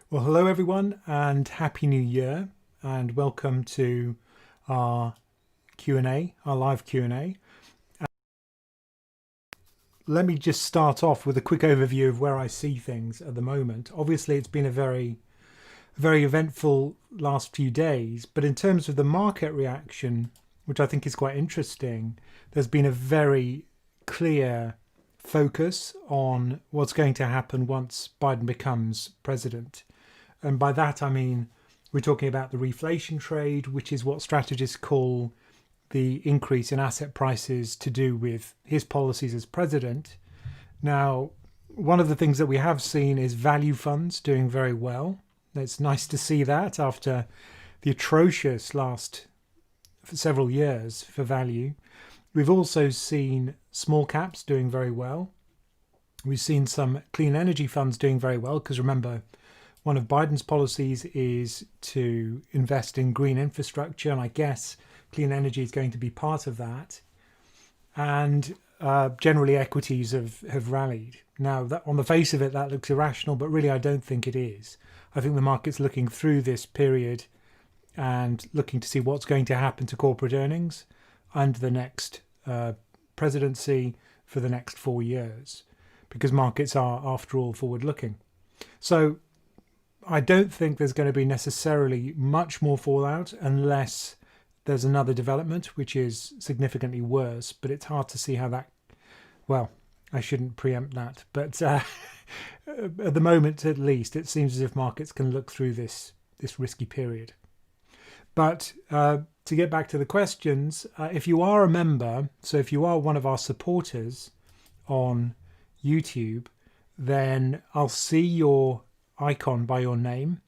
Well, hello everyone and Happy New Year and welcome to our Q&A, our live Q&A. Let me just start off with a quick overview of where I see things at the moment. Obviously, it's been a very eventful last few days, but in terms of the market reaction, which I think is quite interesting, there's been a very clear focus on what's going to happen once Biden becomes president. And by that, I mean, we're talking about the reflation trade, which is what strategists call the increase in asset prices to do with his policies as president. Now, one of the things that we have seen is value funds doing very well. It's nice to see that after the atrocious last several years for value. We've also seen small caps doing very well. We've seen some clean energy funds doing very well because remember, one of Biden's policies is to invest in green infrastructure, and I guess clean energy is going to be part of that. And generally equities have rallied. Now, that, on the face of it, that looks irrational, but really I don't think it is. I think the market's looking through this period and looking to see what's going to happen to corporate earnings under the next presidency for the next 4 years, because markets are, after all, forward-looking. So I don't think there's going to be necessarily much more fallout unless there's another development which is significantly worse, but it's hard to see how that, well, I shouldn't preempt that, but at the moment at least it seems as if markets can look through this risky period. But to get back to the questions, if you are a member, so if you are one of our supporters on YouTube, then I'll see your icon by your name.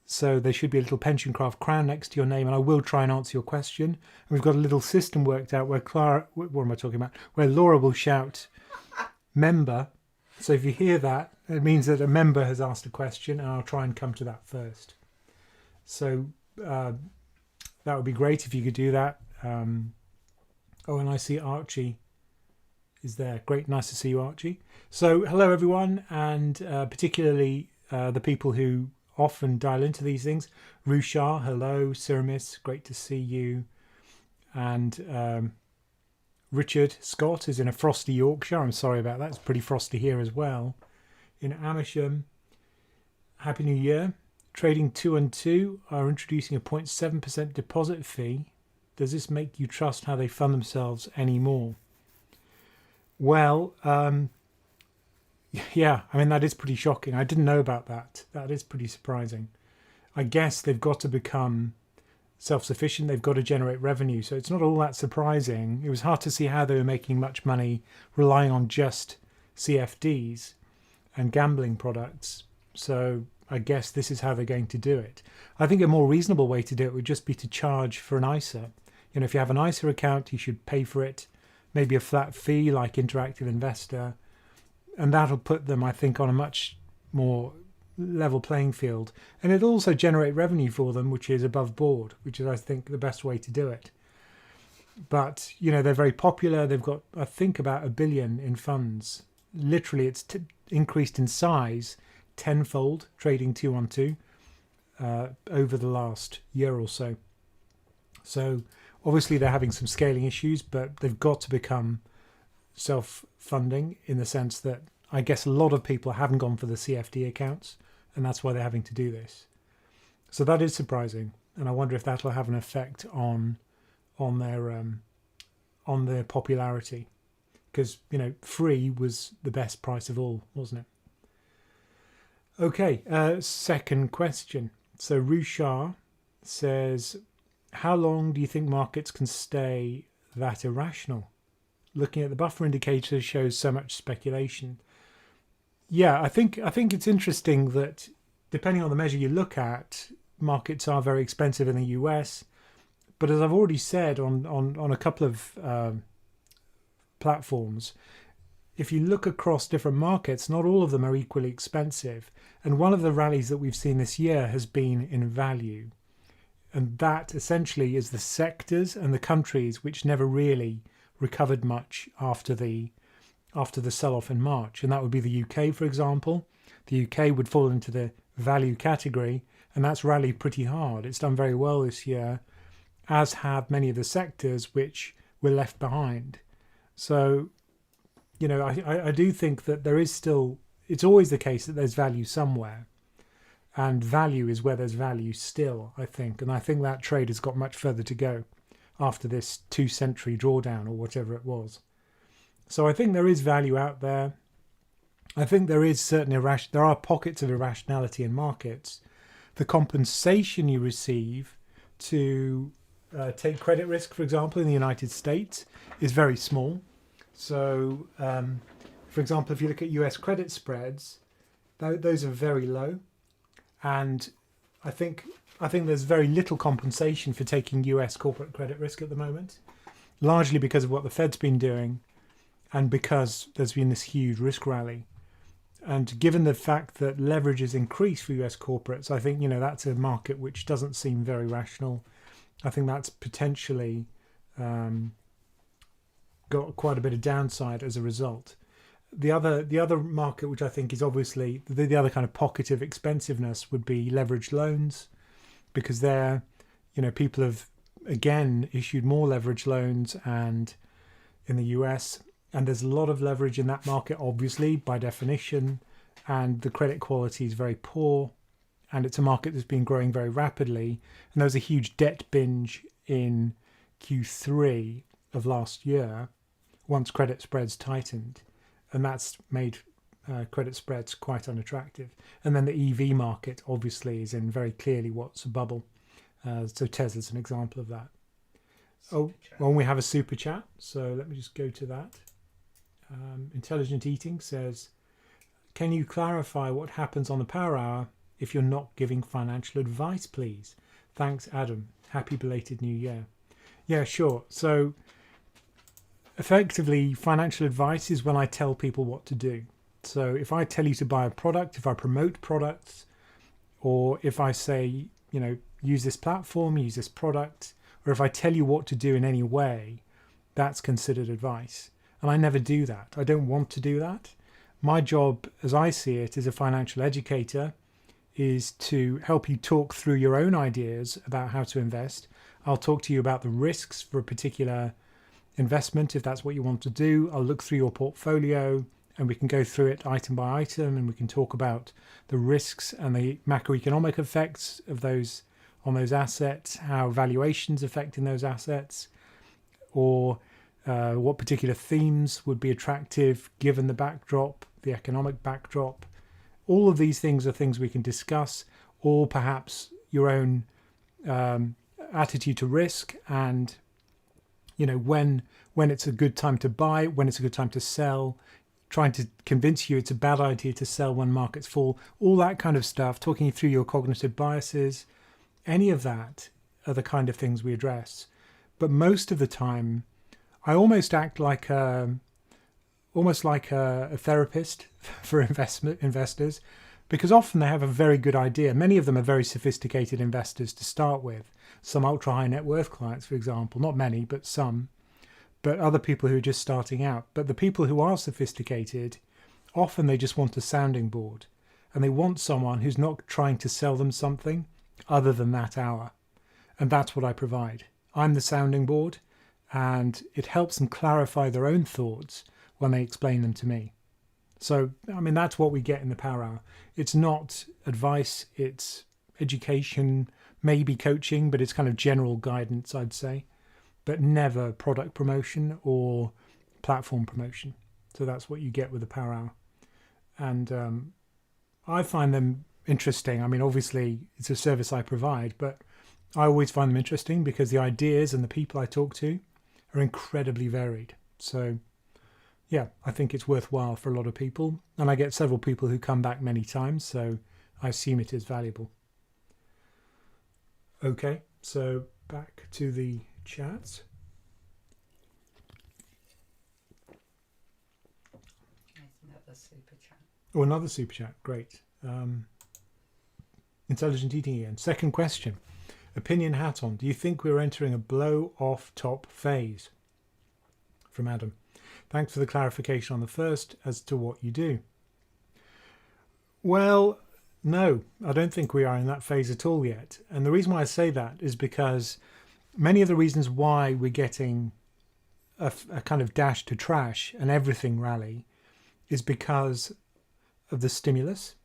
So there should be a little PensionCraft crown next to your name, and I will try and answer your question. And we've got a little system worked out where what am I talking about? Where Laura will shout member. So if you hear that, it means that a member has asked a question, and I'll try and come to that first. So that would be great if you could do that. Oh, and I see Archie is there. Great, nice to see you, Archie. So hello everyone, and particularly the people who often dial into these things. Rushar, hello. Siramis, great to see you. And Richard Scott is in a frosty Yorkshire. I'm sorry about that. It's pretty frosty here as well. In Amersham, Happy New Year. Trading 2 and 2 are introducing a 0.7% deposit fee. Does this make you trust how they fund themselves anymore? Well, yeah, I mean, that is pretty shocking. I didn't know about that. That is pretty surprising. I guess they've got to become self-sufficient. They've got to generate revenue. So it's not all that surprising. It was hard to see how they were making much money relying on just CFDs and gambling products. So I guess this is how they're going to do it. I think a more reasonable way to do it would just be to charge for an ISA. You know, if you have an ISA account, you should pay for it, maybe a flat fee like Interactive Investor. And that'll put them, I think, on a much more level playing field. And it'll also generate revenue for them, which is above board, which is, I think, the best way to do it. But, you know, they're very popular. They've got, I think, about $1 billion in funds. Literally, it's increased in size tenfold, trading 2 on 2 over the last year or so. So, obviously, they're having some scaling issues, but they've got to become self-funding in the sense that I guess a lot of people haven't gone for the CFD accounts, and that's why they're having to do this. So that is surprising, and I wonder if that'll have an effect on their popularity, because you know, free was the best price of all, wasn't it? Okay, second question. So Rushar says, how long do you think markets can stay that irrational? Looking at the Buffett Indicator shows so much speculation. Yeah, I think it's interesting that depending on the measure you look at, markets are very expensive in the US. But as I've already said on a couple of platforms, if you look across different markets, not all of them are equally expensive. And one of the rallies that we've seen this year has been in value. And that essentially is the sectors and the countries which never really recovered much after the sell-off in March, and that would be the UK, for example. The UK would fall into the value category, and that's rallied pretty hard. It's done very well this year, as have many of the sectors which were left behind. So, I do think that there is still, it's always the case that there's value somewhere. And value is where there's value still, I think. And I think that trade has got much further to go after this 2-century drawdown or whatever it was. So I think there is value out there. I think there is there are pockets of irrationality in markets. The compensation you receive to take credit risk, for example, in the United States is very small. So, for example, if you look at US credit spreads, those are very low. And I think there's very little compensation for taking US corporate credit risk at the moment, largely because of what the Fed's been doing and because there's been this huge risk rally. And given the fact that leverage has increased for US corporates, I think, that's a market which doesn't seem very rational. I think that's potentially got quite a bit of downside as a result. The other market, which I think is obviously the other kind of pocket of expensiveness, would be leveraged loans, because there, people have again issued more leveraged loans and in the US, and there's a lot of leverage in that market, obviously by definition, and the credit quality is very poor, and it's a market that's been growing very rapidly. And there was a huge debt binge in Q3 of last year once credit spreads tightened. And that's made credit spreads quite unattractive. And then the EV market obviously is in very clearly what's a bubble. So Tesla's an example of that. We have a super chat. So let me just go to that. Intelligent Eating says, can you clarify what happens on the Power Hour if you're not giving financial advice, please? Thanks, Adam. Happy belated New Year. Yeah, sure. So effectively, financial advice is when I tell people what to do. So if I tell you to buy a product, if I promote products, or if I say, use this platform, use this product, or if I tell you what to do in any way, that's considered advice. And I never do that. I don't want to do that. My job, as I see it, as a financial educator, is to help you talk through your own ideas about how to invest. I'll talk to you about the risks for a particular investment, if that's what you want to do. I'll look through your portfolio and we can go through it item by item, and we can talk about the risks and the macroeconomic effects of those on those assets, how valuations affect in those assets, or what particular themes would be attractive given the backdrop, the economic backdrop. All of these things are things we can discuss, or perhaps your own attitude to risk, and when it's a good time to buy, when it's a good time to sell, trying to convince you it's a bad idea to sell when markets fall, all that kind of stuff, talking you through your cognitive biases, any of that are the kind of things we address. But most of the time, I almost act like a therapist for investors, because often they have a very good idea. Many of them are very sophisticated investors to start with. Some ultra high net worth clients, for example, not many, but some, but other people who are just starting out. But the people who are sophisticated, often they just want a sounding board, and they want someone who's not trying to sell them something other than that hour. And that's what I provide. I'm the sounding board, and it helps them clarify their own thoughts when they explain them to me. So, that's what we get in the Power Hour. It's not advice, it's education, maybe coaching, but it's kind of general guidance, I'd say, but never product promotion or platform promotion. So that's what you get with the Power Hour. And I find them interesting. Obviously, it's a service I provide, but I always find them interesting because the ideas and the people I talk to are incredibly varied. So yeah, I think it's worthwhile for a lot of people. And I get several people who come back many times, so I assume it is valuable. Okay, so back to the chats. Another super chat. Oh, another super chat. Great. Intelligent Eating again. Second question. Opinion hat on. Do you think we're entering a blow off top phase? From Adam. Thanks for the clarification on the first as to what you do. Well, No, I don't think we are in that phase at all yet. And the reason why I say that is because many of the reasons why we're getting a kind of dash to trash and everything rally is because of the stimulus.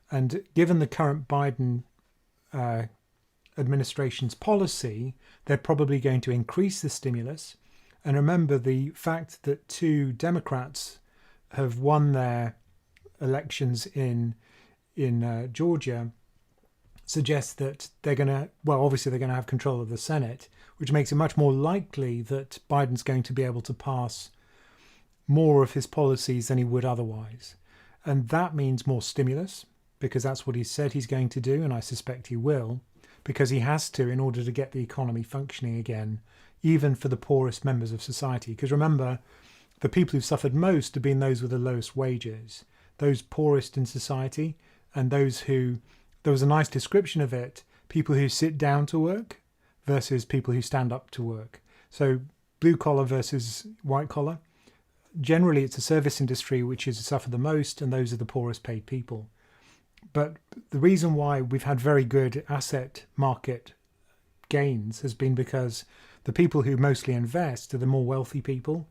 And given the current Biden administration's policy, they're probably going to increase the stimulus. And remember, the fact that two Democrats have won their elections in Georgia suggests that they're going to, well, obviously they're going to have control of the Senate, which makes it much more likely that Biden's going to be able to pass more of his policies than he would otherwise. And that means more stimulus, because that's what he said he's going to do, and I suspect he will, because he has to in order to get the economy functioning again, even for the poorest members of society. Because remember, the people who've suffered most have been those with the lowest wages, those poorest in society, and those who, there was a nice description of it, people who sit down to work versus people who stand up to work. So blue collar versus white collar. Generally, it's a service industry which has suffered the most, and those are the poorest paid people. But the reason why we've had very good asset market gains has been because the people who mostly invest are the more wealthy people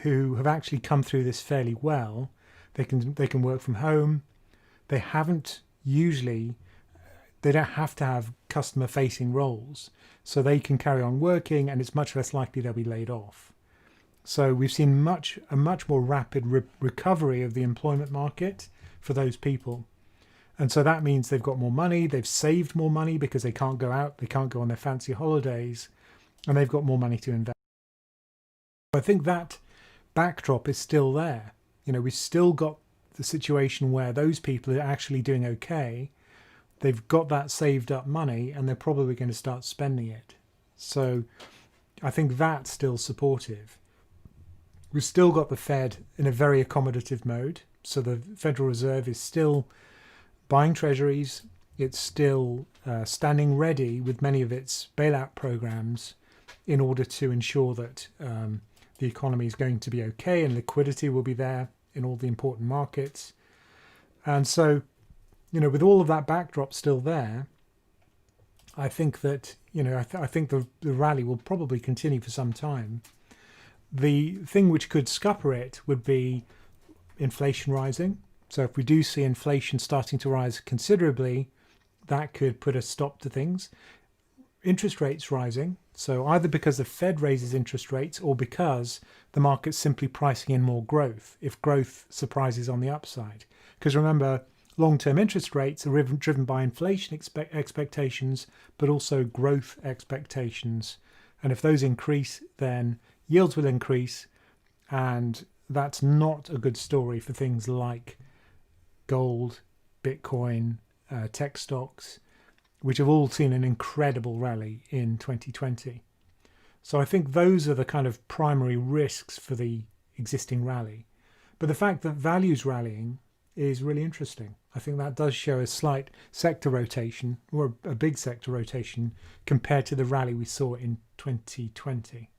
who have actually come through this fairly well. They can work from home. They haven't usually, they don't have to have customer facing roles, so they can carry on working, and it's much less likely they'll be laid off. So we've seen a much more rapid recovery of the employment market for those people. And so that means they've got more money, they've saved more money because they can't go out, they can't go on their fancy holidays, and they've got more money to invest. I think that backdrop is still there. You know, we've still got the situation where those people are actually doing okay. They've got that saved up money, and they're probably going to start spending it. So I think that's still supportive. We've still got the Fed in a very accommodative mode. So the Federal Reserve is still buying treasuries. It's still standing ready with many of its bailout programs in order to ensure that the economy is going to be okay and liquidity will be there in all the important markets. And so, you know, with all of that backdrop still there, I think that, you know, I think the rally will probably continue for some time. The thing which could scupper it would be inflation rising. So if we do see inflation starting to rise considerably, that could put a stop to things. Interest rates rising. So either because the Fed raises interest rates or because the market's simply pricing in more growth, if growth surprises on the upside. Because remember, long-term interest rates are driven by inflation expectations, but also growth expectations. And if those increase, then yields will increase, and that's not a good story for things like gold, Bitcoin, tech stocks, which have all seen an incredible rally in 2020. So I think those are the kind of primary risks for the existing rally. But the fact that value's rallying is really interesting. I think that does show a slight sector rotation, or a big sector rotation, compared to the rally we saw in 2020.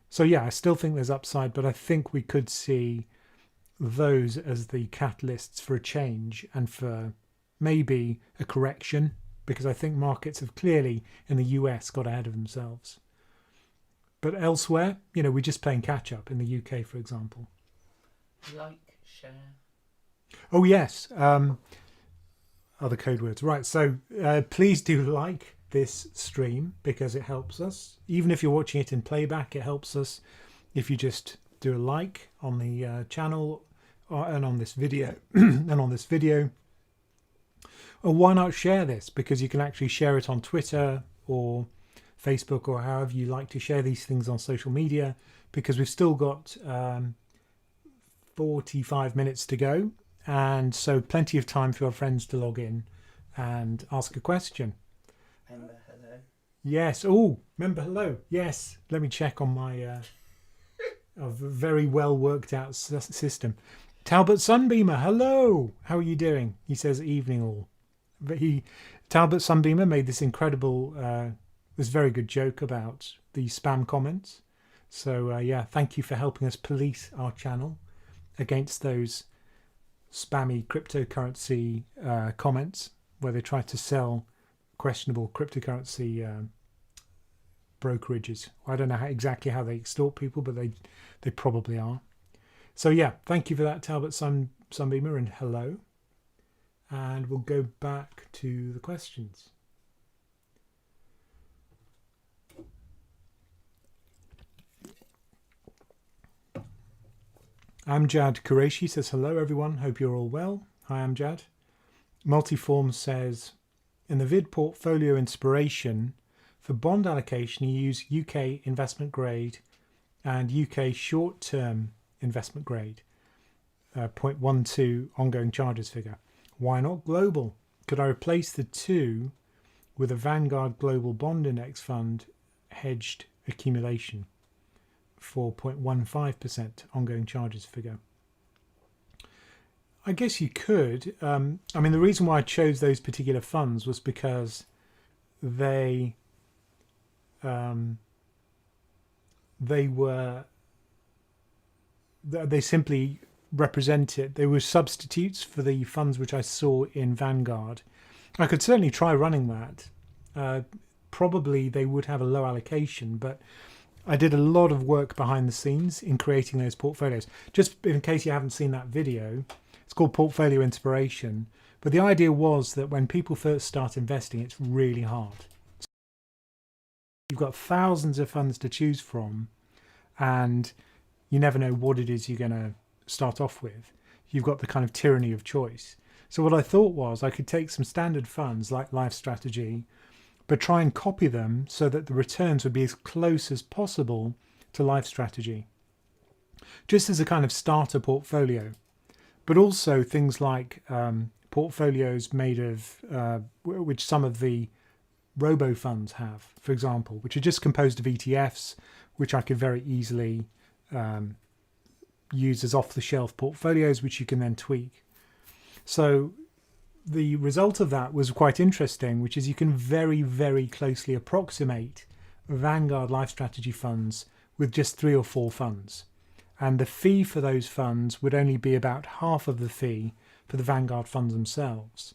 So yeah, I still think there's upside, but I think we could see those as the catalysts for a change and for maybe a correction, because I think markets have clearly in the US got ahead of themselves. But elsewhere, you know, we're just playing catch up in the UK, for example. Like, share. Oh yes, other code words. Right, so please do like this stream because it helps us. Even if you're watching it in playback, it helps us if you just do a like on the channel and on this video and on this video. Or why not share this? Because you can actually share it on Twitter or Facebook or however you like to share these things on social media, because we've still got 45 minutes to go, and so plenty of time for your friends to log in and ask a question. Member, hello. Yes. Oh, member, hello. Yes. Let me check on my a very well worked out system. Talbot Sunbeamer, hello. How are you doing? He says evening all. But Talbot Sunbeamer made this incredible, this very good joke about the spam comments. So yeah, thank you for helping us police our channel against those spammy cryptocurrency comments where they try to sell questionable cryptocurrency brokerages. I don't know exactly how they extort people, but they probably are. So yeah, thank you for that, Talbot Sunbeamer, and hello. And we'll go back to the questions. Amjad Qureshi says, hello everyone, hope you're all well. Hi Amjad. Multiform says, in the vid portfolio inspiration, for bond allocation you use UK investment grade and UK short-term investment grade, 0.12 ongoing charges figure. Why not global? Could I replace the two with a Vanguard Global Bond Index Fund hedged accumulation for 0.15% ongoing charges figure? I guess you could. I mean, the reason why I chose those particular funds was because they simply represented, they were substitutes for the funds which I saw in Vanguard. I could certainly try running that. Probably they would have a low allocation, but I did a lot of work behind the scenes in creating those portfolios. Just in case you haven't seen that video, it's called Portfolio Inspiration. But the idea was that when people first start investing, it's really hard. You've got thousands of funds to choose from, and you never know what it is you're going to start off with. You've got the kind of tyranny of choice. So what I thought was I could take some standard funds like LifeStrategy, but try and copy them so that the returns would be as close as possible to LifeStrategy, just as a kind of starter portfolio. But also things like portfolios made of, which some of the robo funds have, for example, which are just composed of ETFs, which I could very easily use as off-the-shelf portfolios, which you can then tweak. So the result of that was quite interesting, which is you can very, very closely approximate Vanguard LifeStrategy funds with just 3 or 4 funds. And the fee for those funds would only be about half of the fee for the Vanguard funds themselves.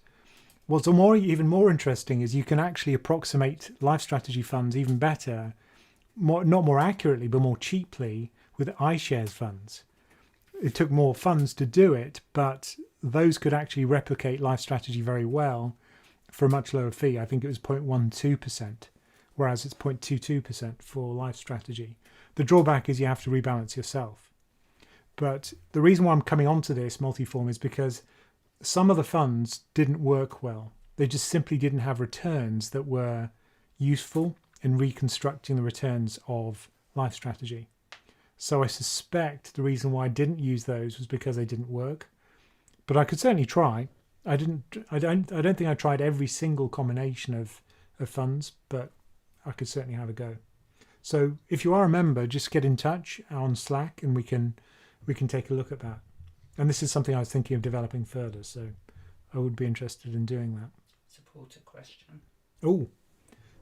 What's even more interesting is you can actually approximate LifeStrategy funds even better, not more accurately, but more cheaply with iShares funds. It took more funds to do it, but those could actually replicate LifeStrategy very well for a much lower fee. I think it was 0.12%, whereas it's 0.22% for LifeStrategy. The drawback is you have to rebalance yourself. But the reason why I'm coming onto this multiform is because some of the funds didn't work well. They just simply didn't have returns that were useful in reconstructing the returns of LifeStrategy. So I suspect the reason why I didn't use those was because they didn't work. But I could certainly try. I don't think I tried every single combination of funds, but I could certainly have a go. So if you are a member, just get in touch on Slack and we can take a look at that. And this is something I was thinking of developing further, so I would be interested in doing that. Support a question. Oh,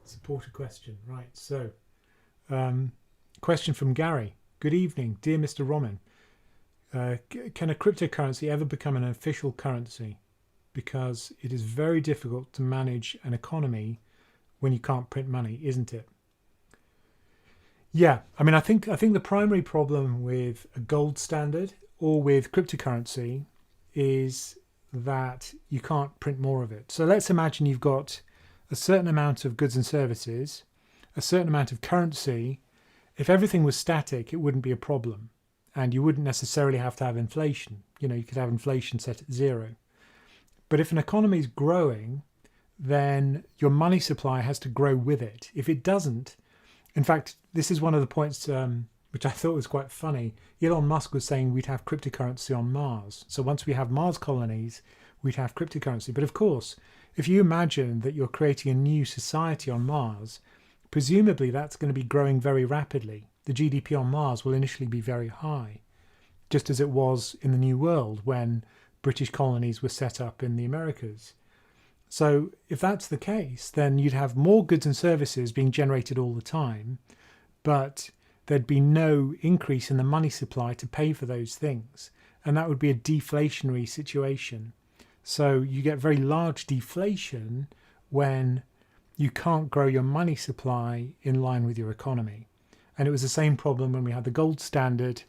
support a question. Right. So, question from Gary. Good evening, dear Mr. Ramin. Can a cryptocurrency ever become an official currency? Because it is very difficult to manage an economy when you can't print money, isn't it? Yeah, I mean, I think the primary problem with a gold standard or with cryptocurrency is that you can't print more of it. So let's imagine you've got a certain amount of goods and services, a certain amount of currency. If everything was static, it wouldn't be a problem. And you wouldn't necessarily have to have inflation. You know, you could have inflation set at 0. But if an economy is growing, then your money supply has to grow with it. If it doesn't, in fact, this is one of the points which I thought was quite funny. Elon Musk was saying we'd have cryptocurrency on Mars. So once we have Mars colonies, we'd have cryptocurrency. But of course, if you imagine that you're creating a new society on Mars, presumably that's going to be growing very rapidly. The GDP on Mars will initially be very high, just as it was in the New World when British colonies were set up in the Americas. So if that's the case, then you'd have more goods and services being generated all the time, but there'd be no increase in the money supply to pay for those things. And that would be a deflationary situation. So you get very large deflation when you can't grow your money supply in line with your economy. And it was the same problem when we had the gold standard,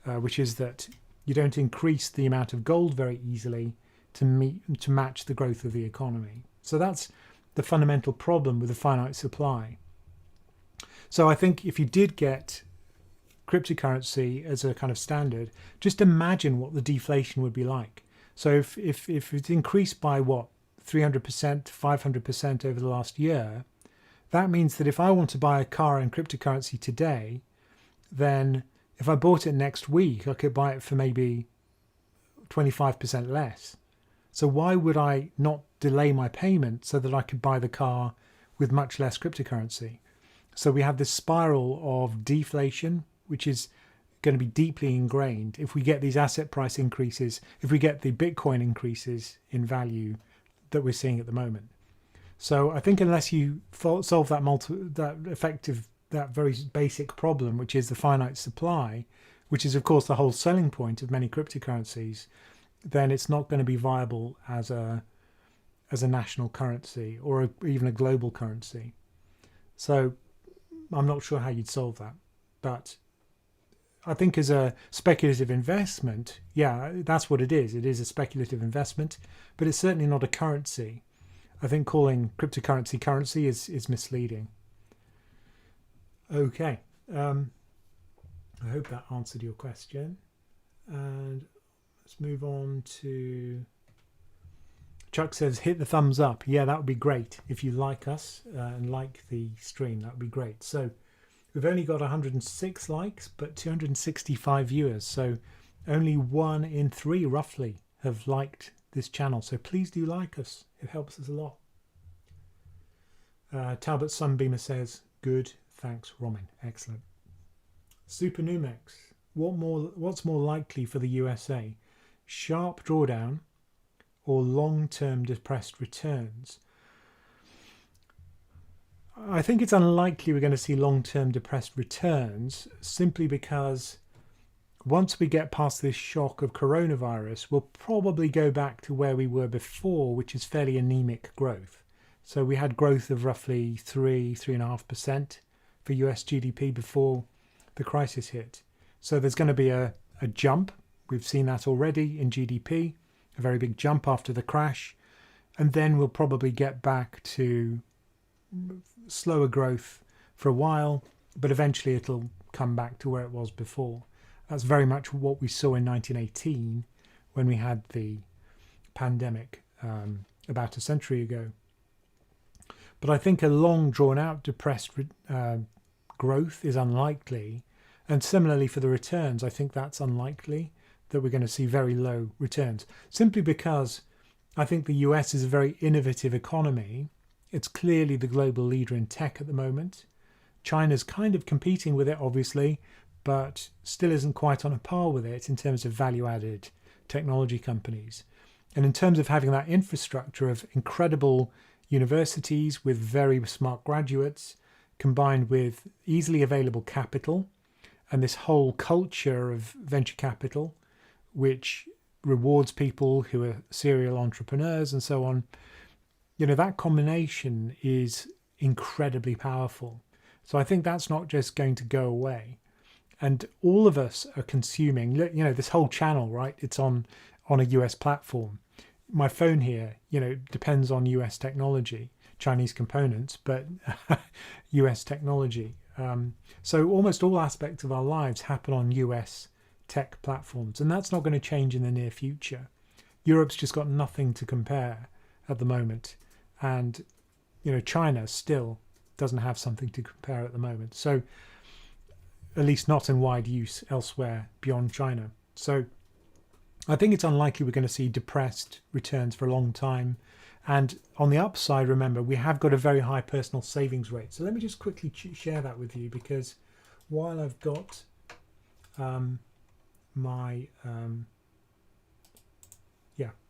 which is that you don't increase the amount of gold very easily to match the growth of the economy. So that's the fundamental problem with the finite supply. So I think if you did get cryptocurrency as a kind of standard, just imagine what the deflation would be like. So if it's increased by 300%, 500% over the last year, that means that if I want to buy a car in cryptocurrency today, then if I bought it next week, I could buy it for maybe 25% less. So why would I not delay my payment so that I could buy the car with much less cryptocurrency? So we have this spiral of deflation, which is going to be deeply ingrained if we get these asset price increases, if we get the Bitcoin increases in value that we're seeing at the moment. So I think unless you solve that very basic problem, which is the finite supply, which is of course the whole selling point of many cryptocurrencies, then it's not going to be viable as a national currency or even a global currency. So I'm not sure how you'd solve that, but I think as a speculative investment, yeah, that's what it is. It is a speculative investment, but it's certainly not a currency. I think calling cryptocurrency currency is misleading. Okay, I hope that answered your question. And let's move on to... Chuck says, hit the thumbs up. Yeah, that would be great. If you like us and like the stream, that would be great. So we've only got 106 likes, but 265 viewers. So only 1 in 3 roughly have liked this channel. So please do like us. It helps us a lot. Talbot Sunbeamer says, good. Thanks, Ramin. Excellent. Super Numex. What's more likely for the USA? Sharp drawdown or long-term depressed returns? I think it's unlikely we're going to see long-term depressed returns, simply because once we get past this shock of coronavirus, we'll probably go back to where we were before, which is fairly anemic growth. So we had growth of roughly 3.5% for US GDP before the crisis hit. So there's going to be a jump. We've seen that already in GDP, a very big jump after the crash. And then we'll probably get back to slower growth for a while, but eventually it'll come back to where it was before. That's very much what we saw in 1918 when we had the pandemic about a century ago. But I think a long drawn out depressed growth is unlikely. And similarly for the returns, I think that's unlikely that we're going to see very low returns, simply because I think the US is a very innovative economy. It's clearly the global leader in tech at the moment. China's kind of competing with it, obviously, but still isn't quite on a par with it in terms of value-added technology companies. And in terms of having that infrastructure of incredible universities with very smart graduates, combined with easily available capital, and this whole culture of venture capital, which rewards people who are serial entrepreneurs and so on, you know, that combination is incredibly powerful. So I think that's not just going to go away. And all of us are consuming, you know, this whole channel, right? It's on a US platform. My phone here, you know, depends on US technology, Chinese components, but US technology. So almost all aspects of our lives happen on US tech platforms, and that's not going to change in the near future. Europe's just got nothing to compare at the moment, and you know, China still doesn't have something to compare at the moment, so at least not in wide use elsewhere beyond China. So I think it's unlikely we're going to see depressed returns for a long time. And on the upside, remember, we have got a very high personal savings rate. So let me just quickly share that with you, because while I've got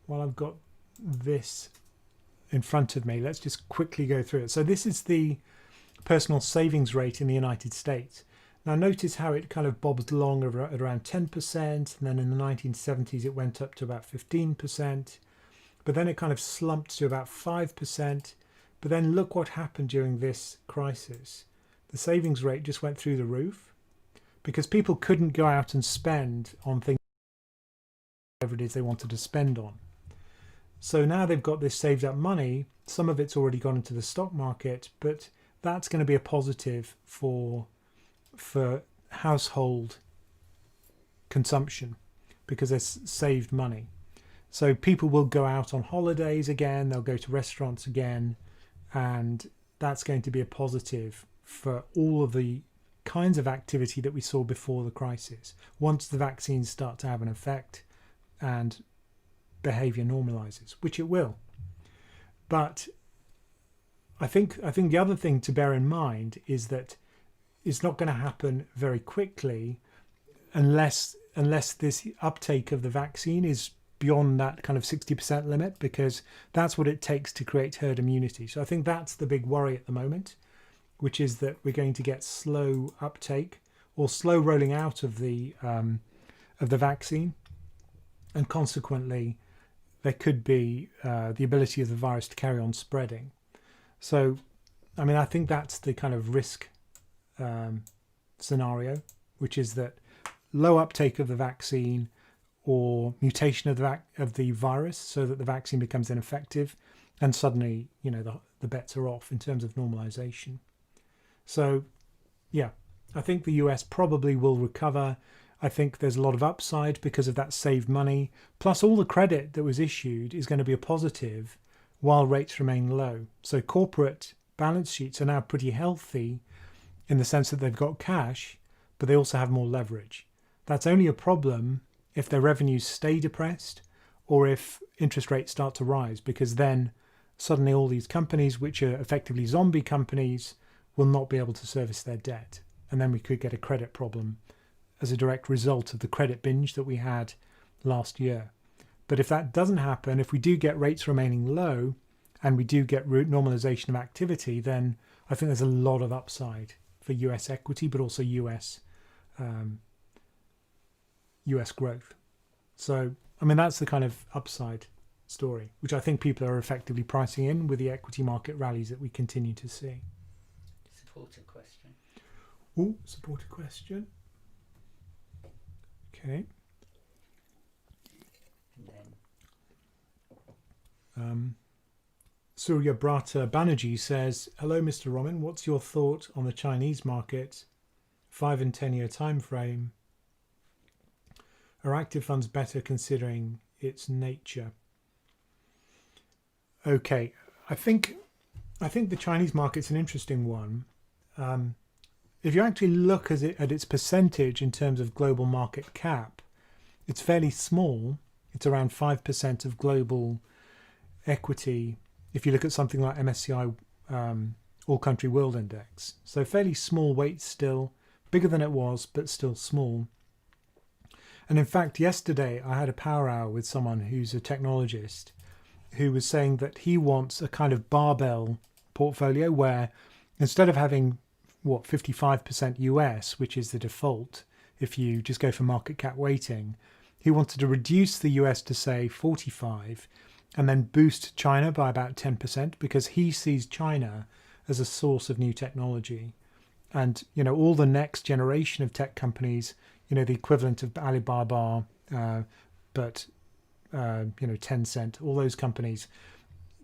while I've got this in front of me, let's just quickly go through it. So this is the personal savings rate in the United States. Now notice how it kind of bobs along at around 10%, and then in the 1970s it went up to about 15%, but then it kind of slumped to about 5%. But then look what happened during this crisis. The savings rate just went through the roof because people couldn't go out and spend on things, whatever it is they wanted to spend on. So now they've got this saved up money. Some of it's already gone into the stock market, but that's going to be a positive for household consumption because they've saved money. So people will go out on holidays again, they'll go to restaurants again, and that's going to be a positive for all of the kinds of activity that we saw before the crisis. Once the vaccines start to have an effect and behavior normalizes, which it will. But I think the other thing to bear in mind is that it's not going to happen very quickly unless this uptake of the vaccine is beyond that kind of 60% limit, because that's what it takes to create herd immunity. So I think that's the big worry at the moment, which is that we're going to get slow uptake or slow rolling out of the vaccine, and consequently there could be the ability of the virus to carry on spreading. So I mean, I think that's the kind of risk scenario, which is that low uptake of the vaccine or mutation of the virus so that the vaccine becomes ineffective, and suddenly, you know, the bets are off in terms of normalization. So yeah, I think the US probably will recover. I think there's a lot of upside because of that saved money, plus all the credit that was issued is going to be a positive while rates remain low. So corporate balance sheets are now pretty healthy in the sense that they've got cash, but they also have more leverage. That's only a problem if their revenues stay depressed or if interest rates start to rise, because then suddenly all these companies, which are effectively zombie companies, will not be able to service their debt. And then we could get a credit problem as a direct result of the credit binge that we had last year. But if that doesn't happen, if we do get rates remaining low and we do get normalization of activity, then I think there's a lot of upside for US equity, but also US growth. So, I mean, that's the kind of upside story, which I think people are effectively pricing in with the equity market rallies that we continue to see. Supported question. Oh, supported question. Okay. And then Surya Brata Banerjee says, hello, Mr. Ramin. What's your thought on the Chinese market, 5 and 10 year time frame? Are active funds better considering its nature? Okay, I think the Chinese market's an interesting one. If you actually look at its percentage in terms of global market cap, it's fairly small. It's around 5% of global equity. If you look at something like MSCI All Country World Index, so fairly small weight still, bigger than it was, but still small. And in fact, yesterday I had a power hour with someone who's a technologist who was saying that he wants a kind of barbell portfolio where instead of having 55% US, which is the default if you just go for market cap weighting, he wanted to reduce the US to say 45 and then boost China by about 10%, because he sees China as a source of new technology. And, you know, all the next generation of tech companies, you know, the equivalent of Alibaba, but, you know, Tencent, all those companies,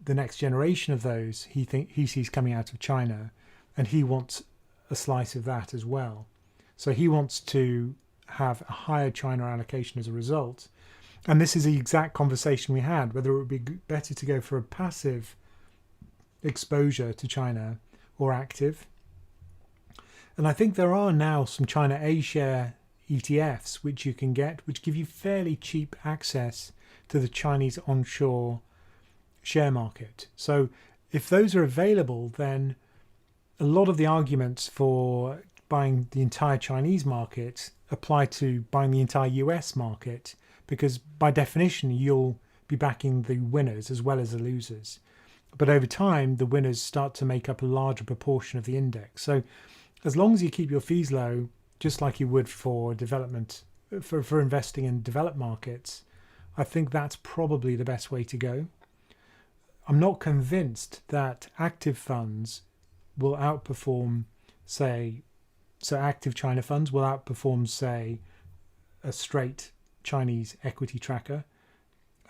the next generation of those he sees coming out of China, and he wants a slice of that as well. So he wants to have a higher China allocation as a result. And this is the exact conversation we had, whether it would be better to go for a passive exposure to China or active. And I think there are now some China A-share ETFs which you can get, which give you fairly cheap access to the Chinese onshore share market. So if those are available, then a lot of the arguments for buying the entire Chinese market apply to buying the entire US market, because by definition you'll be backing the winners as well as the losers. But over time the winners start to make up a larger proportion of the index. So as long as you keep your fees low, just like you would for development, for investing in developed markets, I think that's probably the best way to go. I'm not convinced that active funds will outperform, say, so active China funds will outperform, say, a straight Chinese equity tracker.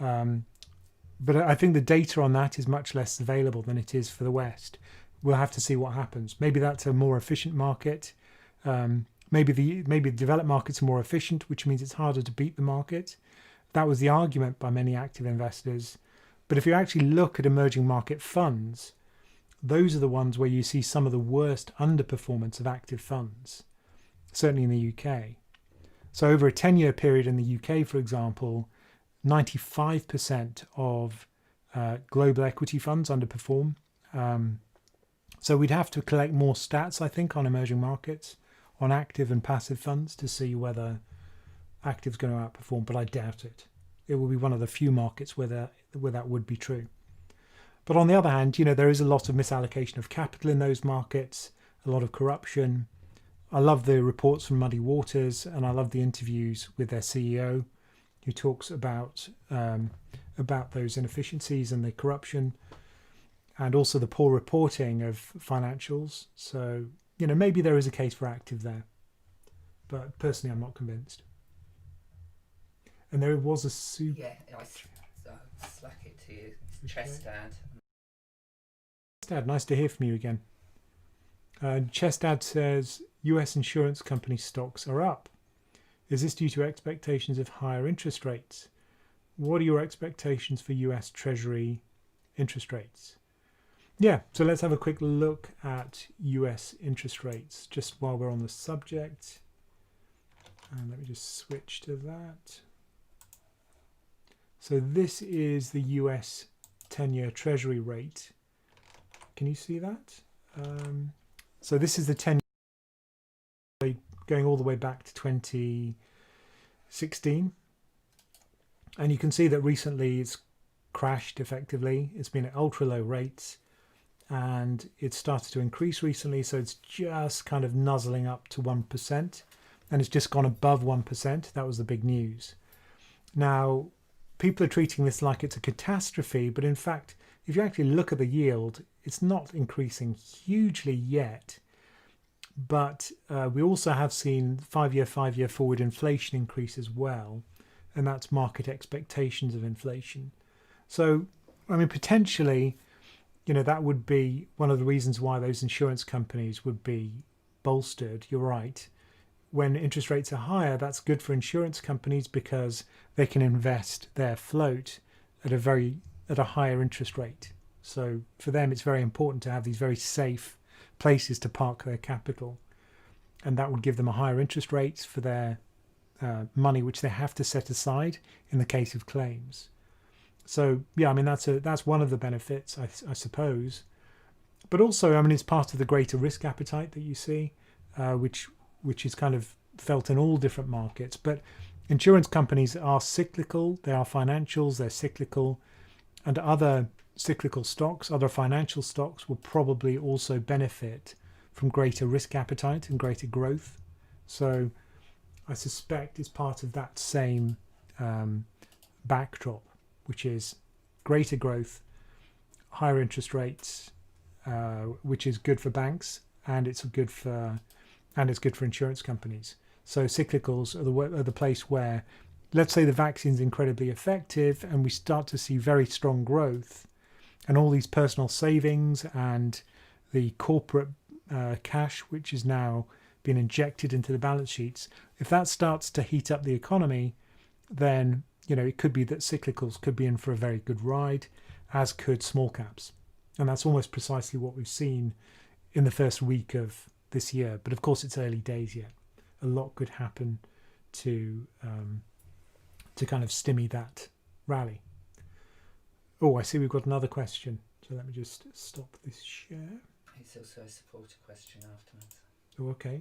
But I think the data on that is much less available than it is for the West. We'll have to see what happens. Maybe that's a more efficient market. Maybe the developed markets are more efficient, which means it's harder to beat the market. That was the argument by many active investors. But if you actually look at emerging market funds, those are the ones where you see some of the worst underperformance of active funds, certainly in the UK. So over a 10-year period in the UK, for example, 95% of global equity funds underperform. So we'd have to collect more stats, I think, on emerging markets, on active and passive funds to see whether active's going to outperform, but I doubt it. It will be one of the few markets where that would be true. But on the other hand, there is a lot of misallocation of capital in those markets, a lot of corruption. I love the reports from Muddy Waters, and I love the interviews with their CEO, who talks about those inefficiencies and the corruption, and also the poor reporting of financials. So, maybe there is a case for active there, but personally, I'm not convinced. And there was a super. Yeah, I slack it to you. Chestad. Chestad, nice to hear from you again. Chestad says US insurance company stocks are up. Is this due to expectations of higher interest rates? What are your expectations for US Treasury interest rates? Yeah, so let's have a quick look at US interest rates just while we're on the subject. And let me just switch to that. So this is the US 10-year Treasury rate. Can you see that? So this is the 10-year going all the way back to 2016. And you can see that recently it's crashed effectively. It's been at ultra low rates and it started to increase recently. So it's just kind of nuzzling up to 1% and it's just gone above 1%. That was the big news. Now, people are treating this like it's a catastrophe, but in fact, if you actually look at the yield, it's not increasing hugely yet. But we also have seen 5-year forward inflation increase as well, and that's market expectations of inflation. So, I mean, potentially, that would be one of the reasons why those insurance companies would be bolstered. You're right. When interest rates are higher, that's good for insurance companies because they can invest their float at a higher interest rate. So for them, it's very important to have these very safe places to park their capital, and that would give them a higher interest rates for their money, which they have to set aside in the case of claims. So yeah, I mean that's one of the benefits, I suppose. But also, I mean, it's part of the greater risk appetite that you see, which is kind of felt in all different markets. But insurance companies are cyclical. They are financials. They're cyclical, and other cyclical stocks, other financial stocks will probably also benefit from greater risk appetite and greater growth. So I suspect it's part of that same backdrop, which is greater growth, higher interest rates, which is good for banks, and it's good for insurance companies. So cyclicals are the place where, let's say the vaccine's incredibly effective and we start to see very strong growth, and all these personal savings and the corporate cash, which is now being injected into the balance sheets, if that starts to heat up the economy, then it could be that cyclicals could be in for a very good ride, as could small caps. And that's almost precisely what we've seen in the first week of this year. But of course, it's early days yet. A lot could happen to kind of stymie that rally. Oh, I see we've got another question. So let me just stop this share. It's also a supporter question afterwards. Oh, okay.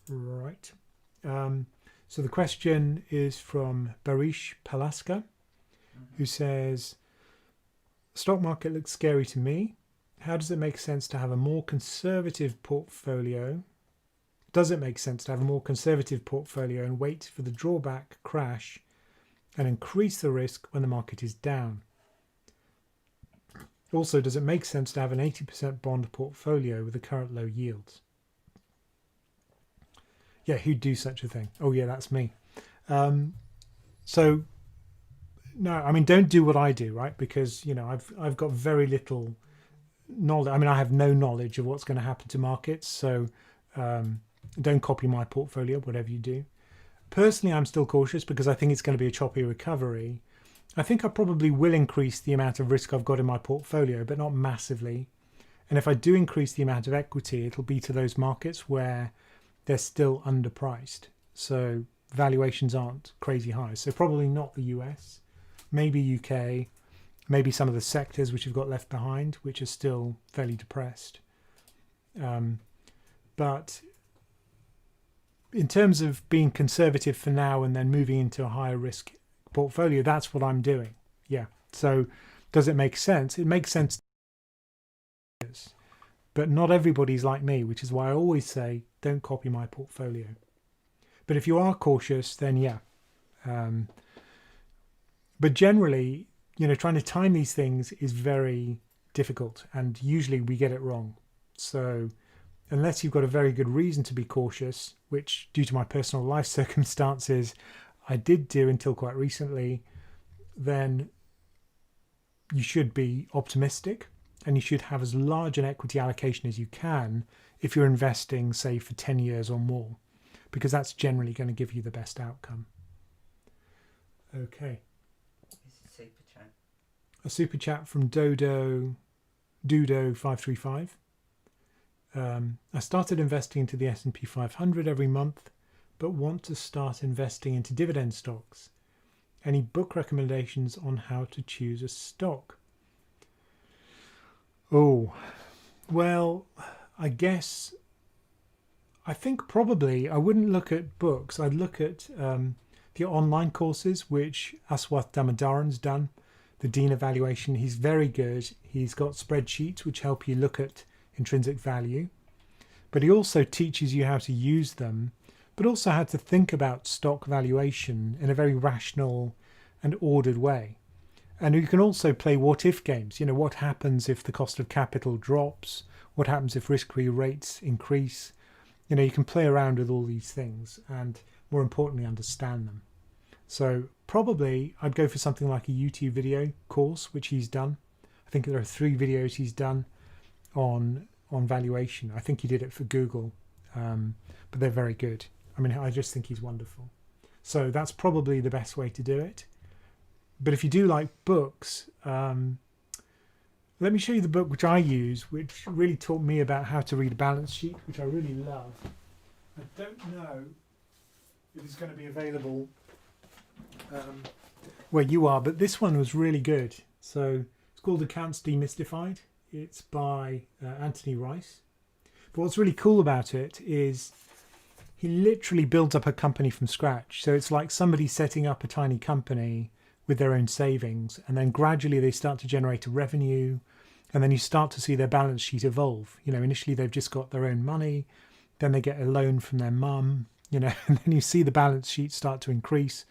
Right. So the question is from Barish Palaska, who says, stock market looks scary to me. How does it make sense to have a more conservative portfolio does it make sense to have a more conservative portfolio and wait for the drawback crash and increase the risk when the market is down? Also, does it make sense to have an 80% bond portfolio with the current low yields? Yeah, who'd do such a thing? Oh yeah, that's me. So no, I mean, don't do what I do, right? Because, I've got very little knowledge. I mean, I have no knowledge of what's going to happen to markets. So don't copy my portfolio, whatever you do. Personally, I'm still cautious because I think it's going to be a choppy recovery. I think I probably will increase the amount of risk I've got in my portfolio, but not massively. And if I do increase the amount of equity, it'll be to those markets where they're still underpriced. So valuations aren't crazy high. So probably not the US, maybe UK, maybe some of the sectors which have got left behind, which are still fairly depressed. But in terms of being conservative for now and then moving into a higher risk portfolio, that's what I'm doing. Yeah. So does it make sense? It makes sense. But not everybody's like me, which is why I always say don't copy my portfolio. But if you are cautious, then yeah. But generally, trying to time these things is very difficult, and usually we get it wrong. So unless you've got a very good reason to be cautious, which due to my personal life circumstances I did do until quite recently, then you should be optimistic and you should have as large an equity allocation as you can if you're investing, say, for 10 years or more, because that's generally going to give you the best outcome. Okay. It's a super chat. A super chat from Dudo535. I started investing into the S&P 500 every month, but want to start investing into dividend stocks. Any book recommendations on how to choose a stock? Oh, well, I think probably I wouldn't look at books. I'd look at the online courses, which Aswath Damodaran's done, the Dean Evaluation. He's very good. He's got spreadsheets which help you look at intrinsic value, but he also teaches you how to use them, but also how to think about stock valuation in a very rational and ordered way. And you can also play what-if games. What happens if the cost of capital drops? What happens if risk-free rates increase? You can play around with all these things and, more importantly, understand them. So probably I'd go for something like a YouTube video course, which he's done. I think there are 3 videos he's done on valuation. I think he did it for Google, but they're very good. I mean, I just think he's wonderful. So that's probably the best way to do it. But if you do like books, let me show you the book which I use, which really taught me about how to read a balance sheet, which I really love. I don't know if it's going to be available where you are, but this one was really good. So it's called Accounts Demystified. It's by Anthony Rice. But what's really cool about it is he literally builds up a company from scratch. So it's like somebody setting up a tiny company with their own savings, and then gradually they start to generate a revenue, and then you start to see their balance sheet evolve. Initially they've just got their own money, then they get a loan from their mum, and then you see the balance sheet start to increase,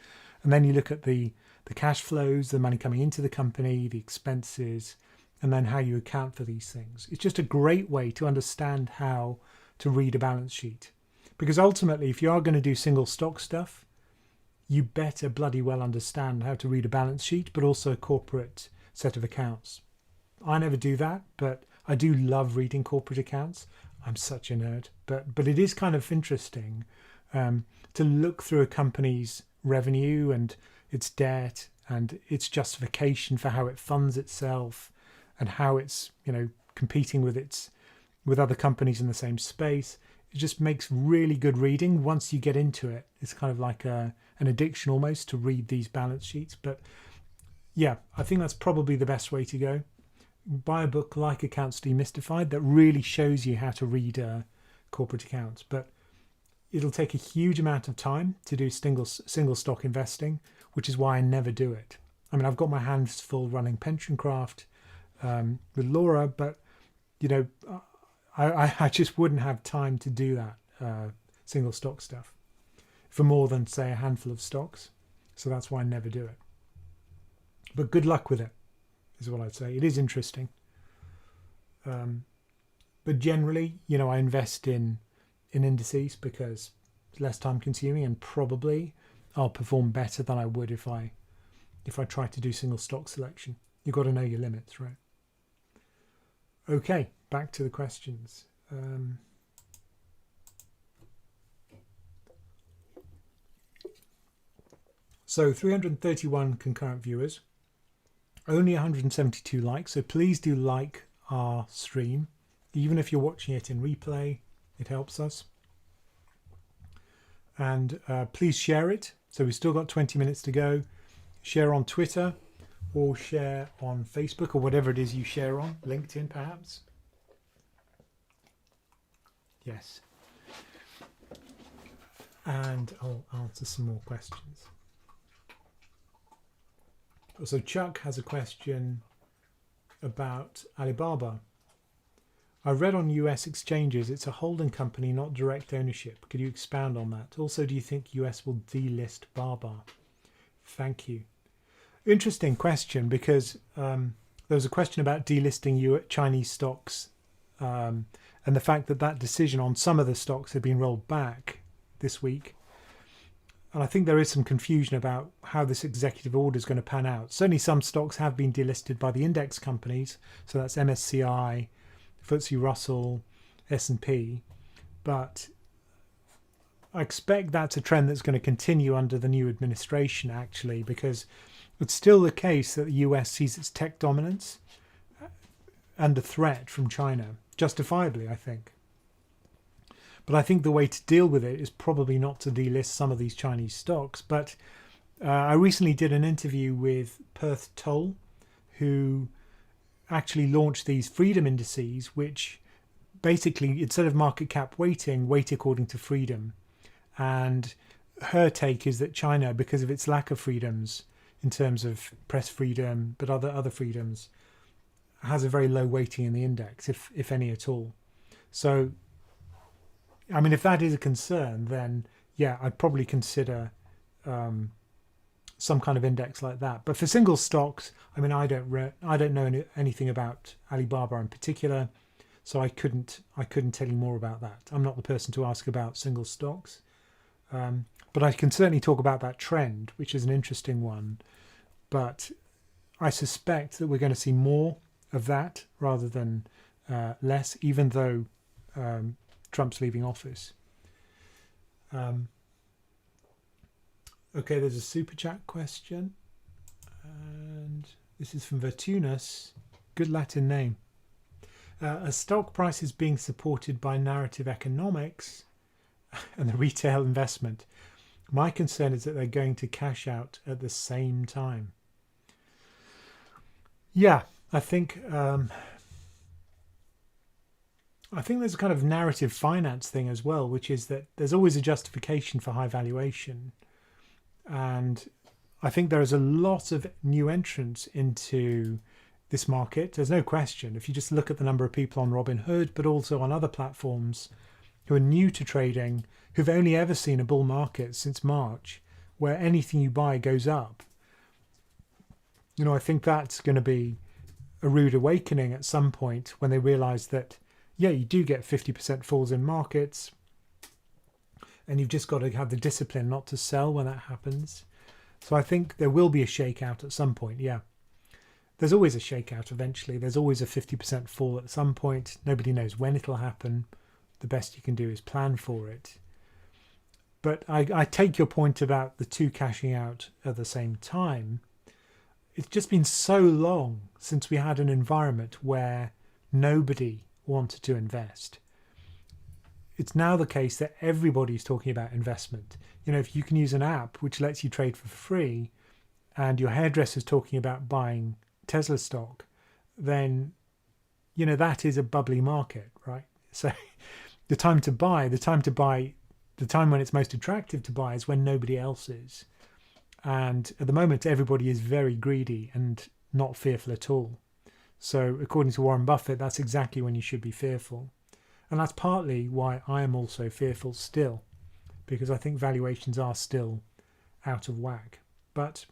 and then you look at the cash flows, the money coming into the company, the expenses, and then how you account for these things. It's just a great way to understand how to read a balance sheet, because ultimately, if you are going to do single stock stuff, you better bloody well understand how to read a balance sheet, but also a corporate set of accounts. I never do that, but I do love reading corporate accounts. I'm such a nerd, but it is kind of interesting to look through a company's revenue and its debt and its justification for how it funds itself and how it's competing with other companies in the same space. It just makes really good reading once you get into it. It's kind of like an addiction almost to read these balance sheets. But yeah, I think that's probably the best way to go. Buy a book like Accounts Demystified that really shows you how to read corporate accounts. But it'll take a huge amount of time to do single stock investing, which is why I never do it. I mean, I've got my hands full running PensionCraft with Laura, but I just wouldn't have time to do that single stock stuff for more than, say, a handful of stocks. So that's why I never do it. But good luck with it, is what I'd say. It is interesting. But generally, I invest in indices because it's less time consuming, and probably I'll perform better than I would if I try to do single stock selection. You've got to know your limits, right? Okay, back to the questions. So 331 concurrent viewers, only 172 likes. So please do like our stream. Even if you're watching it in replay, it helps us. And please share it. So we've still got 20 minutes to go. Share on Twitter or share on Facebook or whatever it is you share on. LinkedIn, perhaps. Yes. And I'll answer some more questions. So Chuck has a question about Alibaba. I read on US exchanges it's a holding company, not direct ownership. Could you expound on that? Also, do you think US will delist Baba? Thank you. Interesting question, because there was a question about delisting Chinese stocks and the fact that decision on some of the stocks had been rolled back this week. And I think there is some confusion about how this executive order is going to pan out. Certainly some stocks have been delisted by the index companies. So that's MSCI, FTSE Russell, S&P. But I expect that's a trend that's going to continue under the new administration, actually, because it's still the case that the US sees its tech dominance under threat from China, justifiably, I think. But I think the way to deal with it is probably not to delist some of these Chinese stocks. But I recently did an interview with Perth Toll, who actually launched these freedom indices, which basically, instead of market cap weighting, weight according to freedom. And her take is that China, because of its lack of freedoms in terms of press freedom, but other freedoms, has a very low weighting in the index, if any at all. So, I mean, if that is a concern, then yeah, I'd probably consider some kind of index like that. But for single stocks, I mean, I don't know anything about Alibaba in particular, so I couldn't tell you more about that. I'm not the person to ask about single stocks, but I can certainly talk about that trend, which is an interesting one. But I suspect that we're going to see more of that rather than less, even though Trump's leaving office. Okay, there's a super chat question, and this is from Vertunus. Good Latin name. A stock price is being supported by narrative economics and the retail investment. My concern is that they're going to cash out at the same time. Yeah, I think there's a kind of narrative finance thing as well, which is that there's always a justification for high valuation. And I think there is a lot of new entrants into this market. There's no question. If you just look at the number of people on Robinhood, but also on other platforms who are new to trading, who've only ever seen a bull market since March, where anything you buy goes up. I think that's going to be a rude awakening at some point when they realize that, yeah, you do get 50% falls in markets, and you've just got to have the discipline not to sell when that happens. So I think there will be a shakeout at some point, yeah. There's always a shakeout eventually. There's always a 50% fall at some point. Nobody knows when it'll happen. The best you can do is plan for it. But I take your point about the two cashing out at the same time. It's just been so long since we had an environment where nobody wanted to invest. It's now the case that everybody's talking about investment. If you can use an app which lets you trade for free, and your hairdresser's talking about buying Tesla stock, then that is a bubbly market, right? So the time when it's most attractive to buy is when nobody else is. And at the moment, everybody is very greedy and not fearful at all. So according to Warren Buffett, that's exactly when you should be fearful. And that's partly why I am also fearful still. because I think valuations are still out of whack. But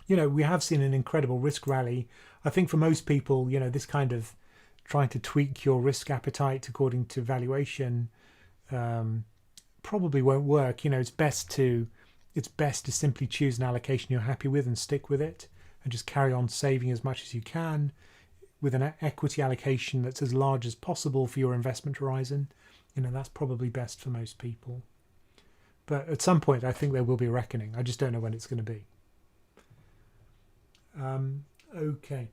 you know, we have seen an incredible risk rally. I think for most people, you know, this kind of trying to tweak your risk appetite according to valuation probably won't work. You know, it's best to simply choose an allocation you're happy with and stick with it, and just carry on saving as much as you can with an equity allocation that's as large as possible for your investment horizon. You know, that's probably best for most people. But at some point, I think there will be a reckoning. I just don't know when it's going to be. Okay.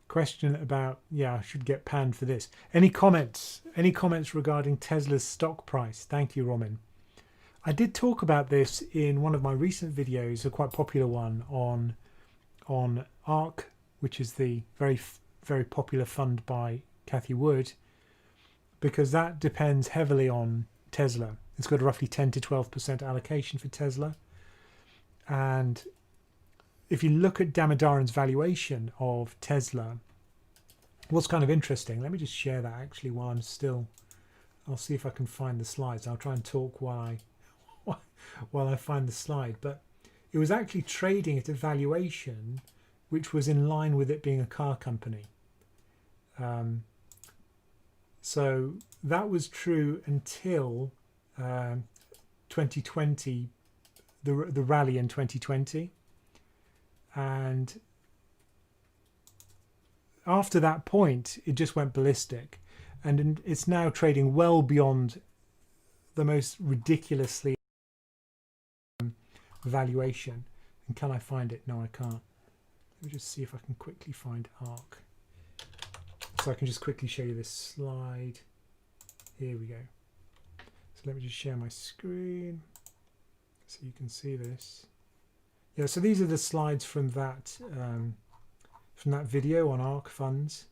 Question about, yeah, I should get panned for this. Any comments? Any comments regarding Tesla's stock price? Thank you, Ramin. I did talk about this in one of my recent videos, a quite popular one on ARK, which is the very popular fund by Cathie Wood, because that depends heavily on Tesla. It's got a roughly 10 to 12% allocation for Tesla. And if you look at Damodaran's valuation of Tesla, what's kind of interesting, let me just share that actually while I'm still, I'll see if I can find the slides. I'll try and talk while I find the slide. But it was actually trading at a valuation which was in line with it being a car company. So that was true until 2020, the rally in 2020. And after that point, it just went ballistic, and it's now trading well beyond the most ridiculously valuation. And can I find it? No, I can't. Let me just see if I can quickly find ARK. So I can just quickly show you this slide. Here we go. So let me just share my screen so you can see this. Yeah, so these are the slides from that video on ARK funds,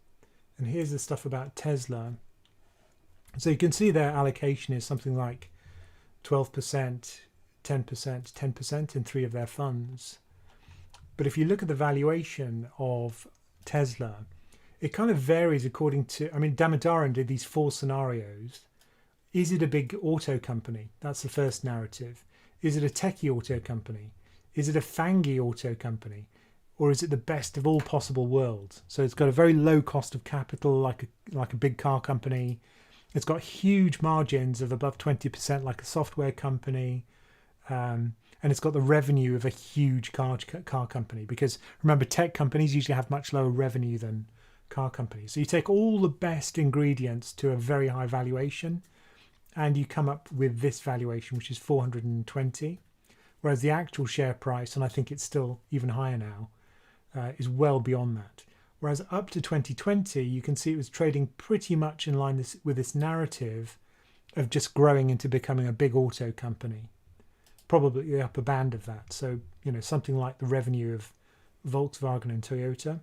and here's the stuff about Tesla. So you can see their allocation is something like 12%, 10%, 10% in 3 of their funds. But if you look at the valuation of Tesla, it kind of varies according to, I mean, Damodaran did these 4 scenarios. Is it a big auto company? That's the first narrative. Is it a techie auto company? Is it a fangy auto company? Or is it the best of all possible worlds? So it's got a very low cost of capital, like a big car company. It's got huge margins of above 20%, like a software company. And it's got the revenue of a huge car company. Because remember, tech companies usually have much lower revenue than car companies. So you take all the best ingredients to a very high valuation, and you come up with this valuation, which is 420. Whereas the actual share price, and I think it's still even higher now, is well beyond that. Whereas up to 2020, you can see it was trading pretty much in line with this narrative of just growing into becoming a big auto company, probably the upper band of that. So, you know, something like the revenue of Volkswagen and Toyota.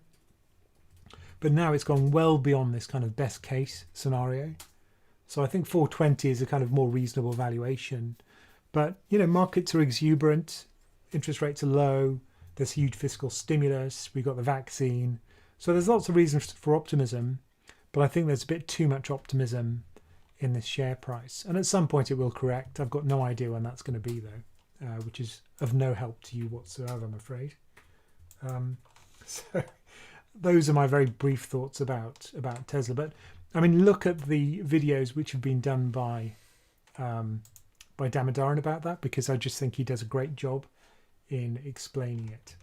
But now it's gone well beyond this kind of best case scenario. So I think 420 is a kind of more reasonable valuation. But, you know, markets are exuberant, interest rates are low, there's huge fiscal stimulus, we've got the vaccine. So there's lots of reasons for optimism, but I think there's a bit too much optimism in this share price. And at some point it will correct. I've got no idea when that's going to be, though, which is of no help to you whatsoever, I'm afraid. So those are my very brief thoughts about Tesla. But, I mean, look at the videos which have been done by Damodaran about that, because I just think he does a great job in explaining it.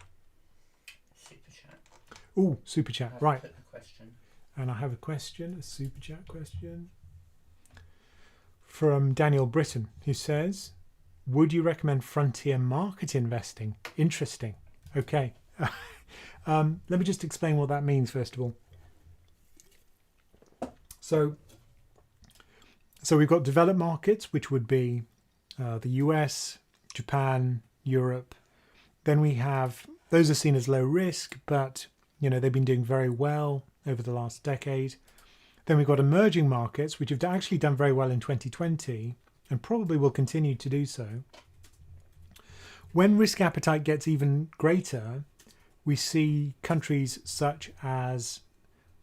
Super chat. Oh, super chat, right. Put the question. And I have a question, a super chat question from Daniel Britton, who says, would you recommend frontier market investing? Interesting. Okay. Let me just explain what that means first of all. So we've got developed markets, which would be the US, Japan, Europe. Then we have, those are seen as low risk, but you know, they've been doing very well over the last decade. Then we've got emerging markets, which have actually done very well in 2020 and probably will continue to do so. When risk appetite gets even greater, we see countries such as,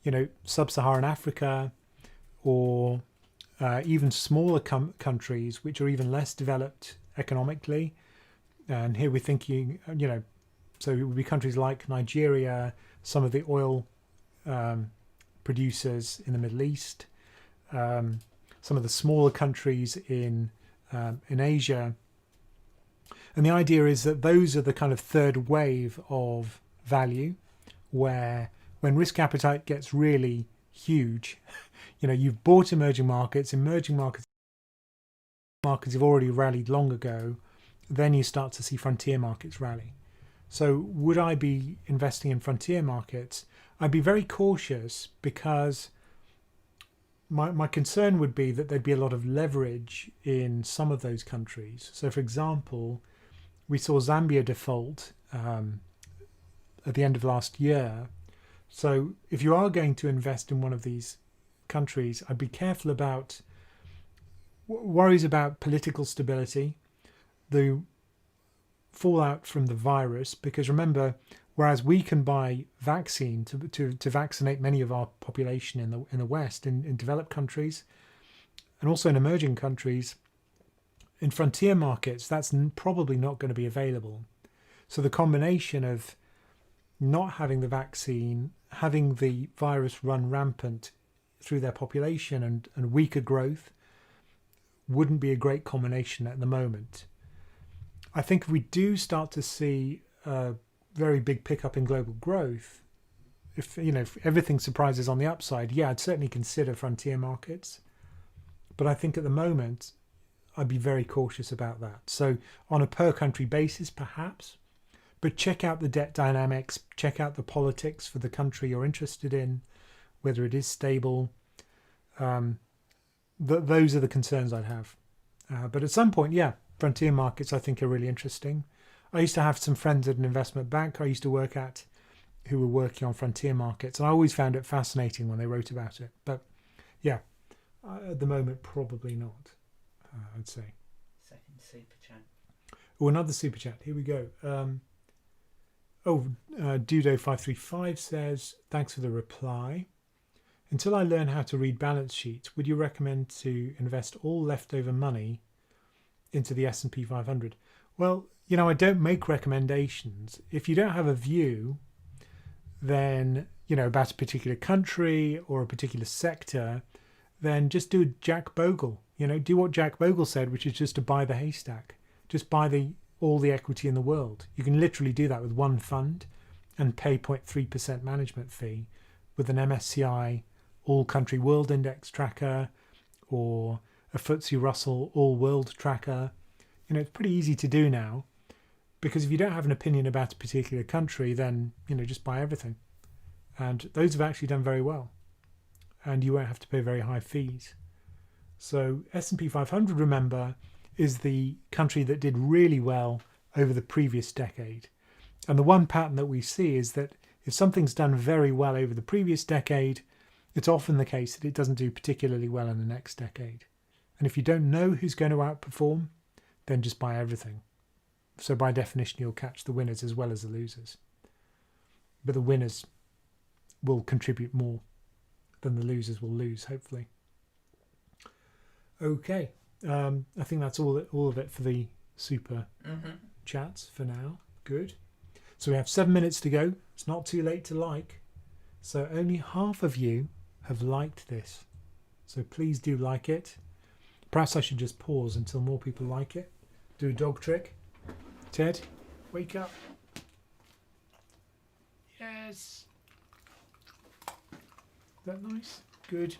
you know, sub-Saharan Africa or even smaller countries which are even less developed economically. And here we're thinking, so it would be countries like Nigeria, some of the oil producers in the Middle East, some of the smaller countries in Asia. And the idea is that those are the kind of third wave of value, where when risk appetite gets really huge, you've bought emerging markets have already rallied long ago, then you start to see frontier markets rally. So would I be investing in frontier markets? I'd be very cautious, because my concern would be that there'd be a lot of leverage in some of those countries. So for example, we saw Zambia default at the end of last year. So if you are going to invest in one of these countries, I'd be careful about worries about political stability, the fallout from the virus, because remember, whereas we can buy vaccine to vaccinate many of our population in the West, in developed countries, and also in emerging countries, in frontier markets, that's probably not going to be available. So the combination of not having the vaccine, having the virus run rampant through their population, and weaker growth wouldn't be a great combination at the moment. I think if we do start to see a very big pickup in global growth, if everything surprises on the upside, I'd certainly consider frontier markets. But I think at the moment, I'd be very cautious about that. So on a per country basis, perhaps, but check out the debt dynamics, check out the politics for the country you're interested in, whether it is stable. Those are the concerns I'd have. But at some point, frontier markets I think are really interesting. I used to have some friends at an investment bank I used to work at who were working on frontier markets, and I always found it fascinating when they wrote about it. But at the moment, probably not, I'd say. Second super chat. Oh, another super chat. Here we go. Dudo535 says, thanks for the reply. Until I learn how to read balance sheets, would you recommend to invest all leftover money into the S&P 500? Well, I don't make recommendations. If you don't have a view, then, about a particular country or a particular sector, then just do Jack Bogle. Do what Jack Bogle said, which is just to buy the haystack. Just buy all the equity in the world. You can literally do that with one fund and pay 0.3% management fee with an MSCI All Country World Index tracker or a FTSE Russell All World tracker. It's pretty easy to do now, because if you don't have an opinion about a particular country, then just buy everything. And those have actually done very well, and you won't have to pay very high fees. So S&P 500, remember, is the country that did really well over the previous decade. And the one pattern that we see is that if something's done very well over the previous decade, it's often the case that it doesn't do particularly well in the next decade. And if you don't know who's going to outperform, then just buy everything. So by definition, you'll catch the winners as well as the losers. But the winners will contribute more than the losers will lose, hopefully. Okay, I think that's all of it for the super chats for now. Good. So we have 7 minutes to go. It's not too late to like. So only half of you have liked this. So please do like it. Perhaps I should just pause until more people like it. Do a dog trick. Ted, wake up. Yes. Is that nice? Good.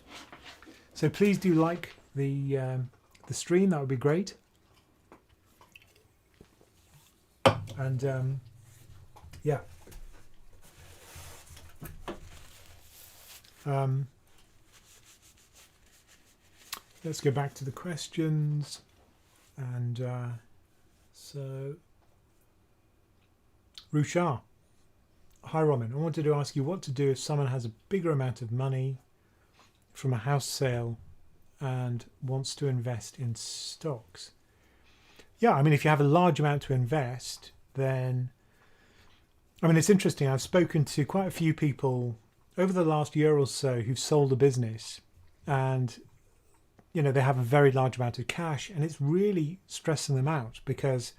So please do like the stream. That would be great. And let's go back to the questions. And so Rushar, hi Ramin, I wanted to ask you what to do if someone has a bigger amount of money from a house sale and wants to invest in stocks. Yeah, I mean, if you have a large amount to invest, then, I mean, it's interesting. I've spoken to quite a few people over the last year or so who've sold a business, and they have a very large amount of cash, and it's really stressing them out because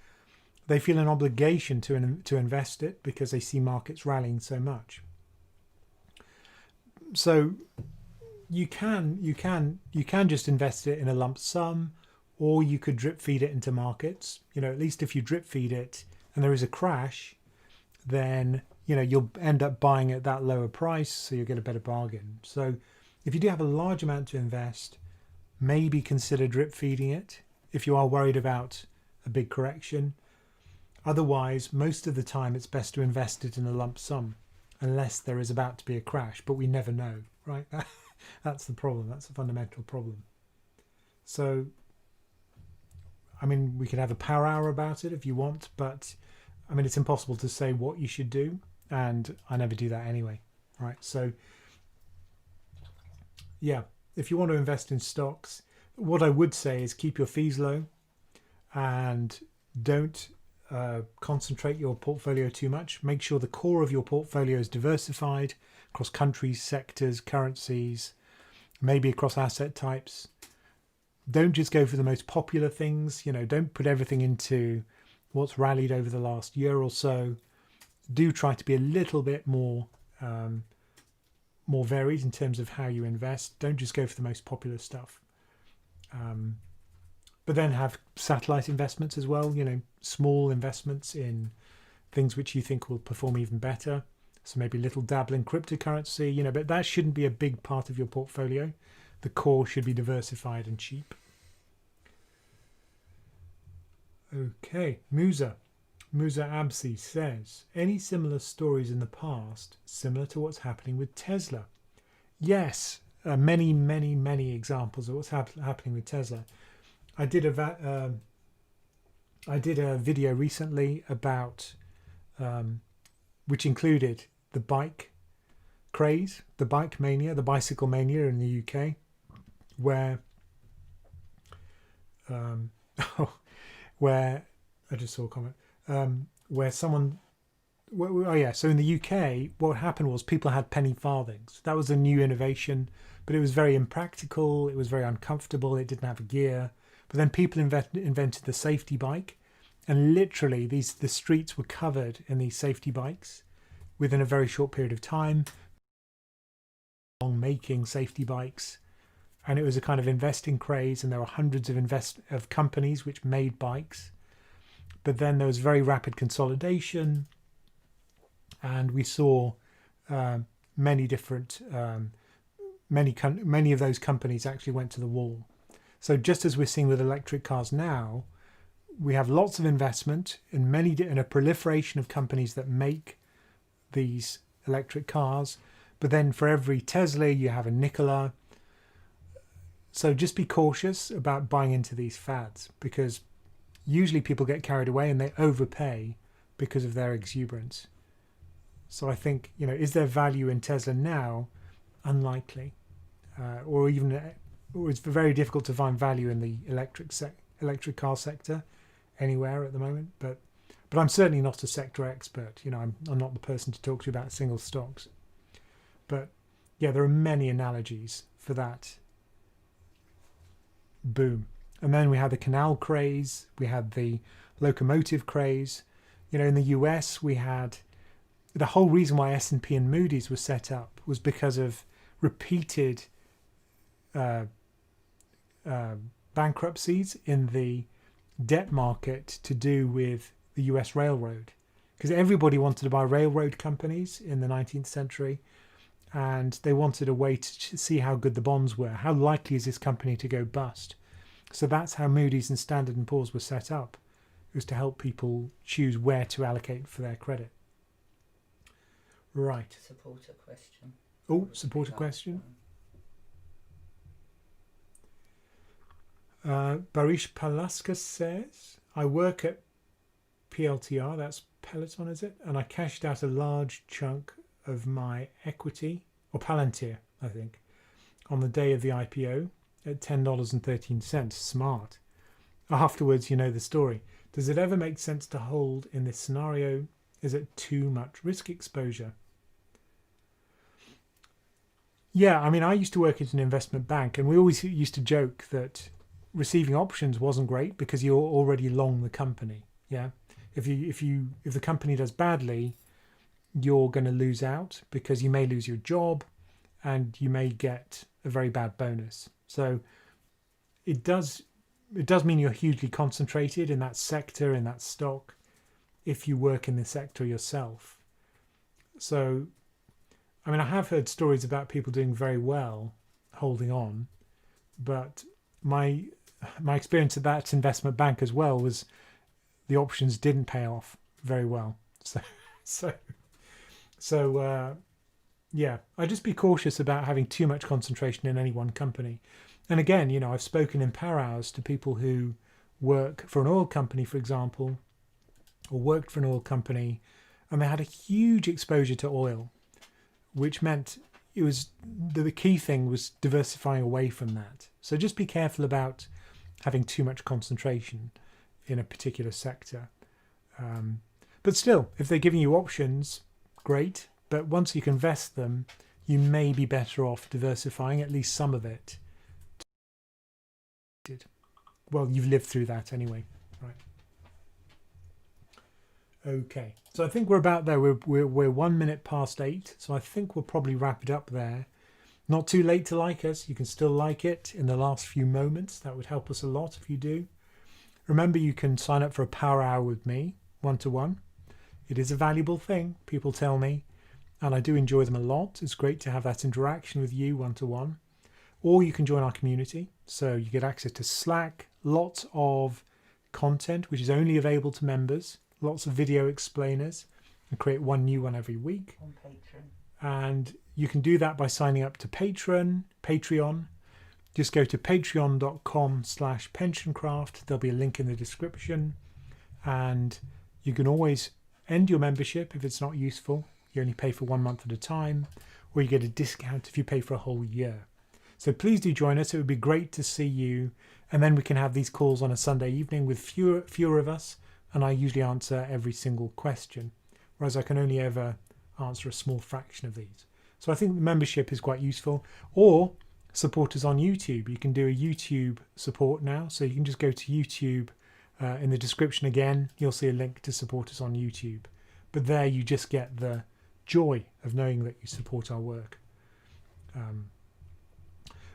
they feel an obligation to invest it because they see markets rallying so much. So you can just invest it in a lump sum, or you could drip feed it into markets. At least if you drip feed it and there is a crash, then you'll end up buying at that lower price, so you'll get a better bargain. So if you do have a large amount to invest, maybe consider drip feeding it if you are worried about a big correction. Otherwise, most of the time it's best to invest it in a lump sum, unless there is about to be a crash, but we never know, right? That's the problem. That's the fundamental problem. So, I mean, we could have a power hour about it if you want, but I mean, it's impossible to say what you should do, and I never do that anyway, right? So, yeah, if you want to invest in stocks, what I would say is keep your fees low and don't concentrate your portfolio too much. Make sure the core of your portfolio is diversified across countries, sectors, currencies, maybe across asset types. Don't just go for the most popular things. Don't put everything into what's rallied over the last year or so. Do try to be a little bit more varied in terms of how you invest. Don't just go for the most popular stuff. But then have satellite investments as well, small investments in things which you think will perform even better. So maybe a little dabble in cryptocurrency, but that shouldn't be a big part of your portfolio. The core should be diversified and cheap. Okay, Musa Absi says, any similar stories in the past similar to what's happening with Tesla? Yes, many examples of what's happening with Tesla. I did a video recently about which included the bike craze, the bike mania, the bicycle mania in the UK, where where I just saw a comment where someone so in the UK what happened was people had penny farthings. That was a new innovation, but it was very impractical, it was very uncomfortable, it didn't have a gear. But then people invented the safety bike, and literally the streets were covered in these safety bikes within a very short period of time, making safety bikes. And it was a kind of investing craze, and there were hundreds of companies which made bikes. But then there was very rapid consolidation, and we saw many of those companies actually went to the wall. So just as we're seeing with electric cars now, we have lots of investment in a proliferation of companies that make these electric cars. But then for every Tesla, you have a Nikola. So just be cautious about buying into these fads, because usually people get carried away and they overpay because of their exuberance. So I think, is there value in Tesla now? Unlikely. Or it's very difficult to find value in the electric car sector anywhere at the moment. But I'm certainly not a sector expert. I'm not the person to talk to you about single stocks. But yeah, there are many analogies for that boom. And then we had the canal craze, we had the locomotive craze. In the US, we had the whole reason why S&P and Moody's was set up was because of repeated bankruptcies in the debt market to do with the US railroad, because everybody wanted to buy railroad companies in the 19th century, and they wanted a way to see how good the bonds were. How likely is this company to go bust? So that's how Moody's and Standard & Poor's were set up. It was to help people choose where to allocate for their credit. Right. Support a question. Oh, support a question. Barish Palaskas says, I work at PLTR, that's Peloton, is it? And I cashed out a large chunk of my equity, or Palantir, I think, on the day of the IPO at $10.13. Smart. Afterwards, you know the story. Does it ever make sense to hold in this scenario? Is it too much risk exposure? Yeah, I mean, I used to work at an investment bank, and we always used to joke that receiving options wasn't great because you're already long the company. Yeah, if the company does badly, you're going to lose out because you may lose your job, and you may get a very bad bonus. So it does mean you're hugely concentrated in that sector, in that stock, if you work in the sector yourself. So I mean, I have heard stories about people doing very well holding on, but my experience at that investment bank as well was the options didn't pay off very well. So so so yeah, I'd just be cautious about having too much concentration in any one company. And again, you know, I've spoken in Power Hours to people who work for an oil company, for example, or worked for an oil company, and they had a huge exposure to oil, which meant it was the key thing was diversifying away from that. So just be careful about having too much concentration in a particular sector. But still, if they're giving you options, great. But once you can vest them, you may be better off diversifying at least some of it. Well, you've lived through that anyway, right? Okay, so I think we're about there. We're 1 minute past 8, so I think we'll probably wrap it up there. Not too late to like us. You can still like it in the last few moments. That would help us a lot if you do. Remember, you can sign up for a power hour with me, 1-to-1. It is a valuable thing, people tell me, and I do enjoy them a lot. It's great to have that interaction with you, 1-to-1. Or you can join our community, so you get access to Slack, lots of content which is only available to members, lots of video explainers, and create one new one every week. On Patreon. And you can do that by signing up to Patreon. Just go to patreon.com/PensionCraft. There'll be a link in the description. And you can always end your membership if it's not useful. You only pay for 1 month at a time, or you get a discount if you pay for a whole year. So please do join us. It would be great to see you. And then we can have these calls on a Sunday evening with fewer of us. And I usually answer every single question, whereas I can only ever answer a small fraction of these. So I think the membership is quite useful. Or support us on YouTube. You can do a YouTube support now. So you can just go to YouTube. In the description again, you'll see a link to support us on YouTube. But there you just get the joy of knowing that you support our work.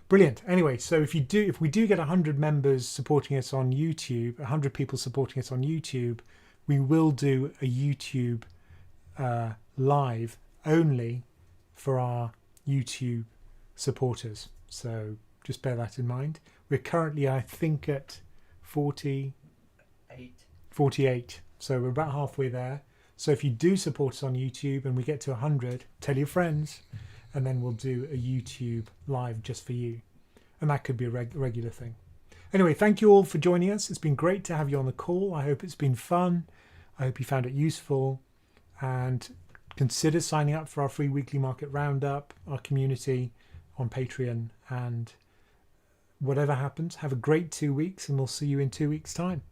Brilliant. Anyway, so if we do get 100 members supporting us on YouTube, 100 people supporting us on YouTube, we will do a YouTube live only for our YouTube supporters. So just bear that in mind. We're currently, I think, at 48. So we're about halfway there. So if you do support us on YouTube and we get to 100, tell your friends, and then we'll do a YouTube live just for you. And that could be a regular thing. Anyway, thank you all for joining us. It's been great to have you on the call. I hope it's been fun. I hope you found it useful. And consider signing up for our free weekly market roundup, our community on Patreon. And whatever happens, have a great 2 weeks, and we'll see you in 2 weeks' time.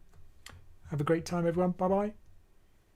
Have a great time, everyone. Bye-bye.